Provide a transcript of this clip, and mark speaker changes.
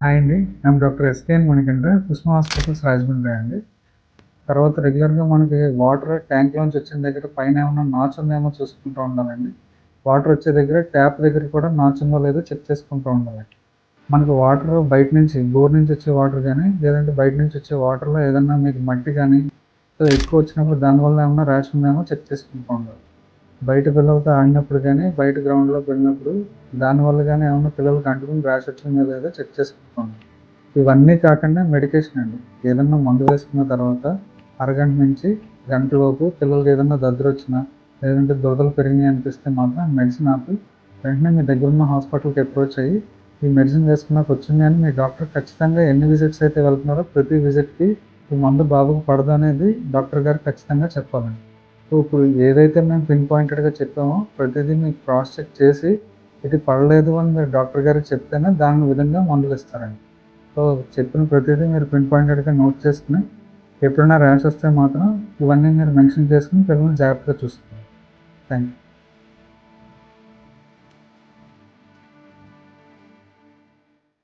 Speaker 1: Hi అండి. I am doctor S K N Manikanta, Kusuma hospitals Rajahmundry అండి. తర్వాత రెగ్యులర్‌గా మనకి వాటర్ ట్యాంక్‌లోంచి వచ్చిన దగ్గర పైన ఏమన్నా నాచు ఉందేమో చూసుకుంటూ ఉండాలండి. వాటర్ వచ్చే దగ్గర ట్యాప్ దగ్గర కూడా నాచు ఉందో లేదో చెక్ చేసుకుంటూ ఉండాలి. మనకు వాటర్ బయట నుంచి బోర్ నుంచి వచ్చే వాటర్ గానీ, లేదంటే బయట నుంచి వచ్చే వాటర్‌లో ఏదన్నా మీకు మట్టి గానీ, ఎక్కువ వచ్చినప్పుడు దానివల్ల ఏమన్నా ర్యాష్ ఉందేమో చెక్ చేసుకుంటూ ఉండాలి. బయట పిల్లలతో ఆడినప్పుడు గానీ, బయట గ్రౌండ్‌లోకి వెళ్ళినప్పుడు దానివల్ల గానీ ఏమన్నా పిల్లలకి అంటుకుని ర్యాష్ వచ్చిందో లేదో చెక్ చేసుకుంటూ ఉండాలి. ఇవన్నీ కాకుండా మెడికేషన్ అండి. ఏదన్నా మందు వేసుకున్న తర్వాత అరగంట నుంచి గంటలోపు పిల్లలకి ఏదన్నా దద్దురొచ్చినా, లేదంటే దురదలు పెరిగినాయి అనిపిస్తే మాత్రం మెడిసిన్ ఆపి వెంటనే మీ దగ్గరున్న హాస్పిటల్‌కి అప్రోచ్ అయ్యి, ఈ మెడిసిన్ వేసుకున్నాక వచ్చింది అని మీ డాక్టర్ ఖచ్చితంగా ఎన్ని విజిట్స్ అయితే వెళ్తున్నారో ప్రతి విజిట్‌కి ఈ మందు బాబుకి పడదనేది డాక్టర్ గారు ఖచ్చితంగా చెప్పాలండి. సో, ఇప్పుడు ఏదైతే మేము పిన్ పాయింటెడ్‌గా చెప్పామో ప్రతిదీ మీకు క్రాస్ చెక్ చేసి, ఇది పడలేదు అని మీరు డాక్టర్ గారికి చెప్తేనే దాని విధంగా మందులిస్తారండి. సో, చెప్పిన ప్రతీదీ మీరు పిన్ పాయింటెడ్‌గా నోట్ చేసుకొని, ఎప్పుడైనా ర్యాష్ వస్తే మాత్రం ఇవన్నీ మీరు మెన్షన్ చేసుకొని పిల్లల్ని జాగ్రత్తగా చూసుకోవాలి. Thank you.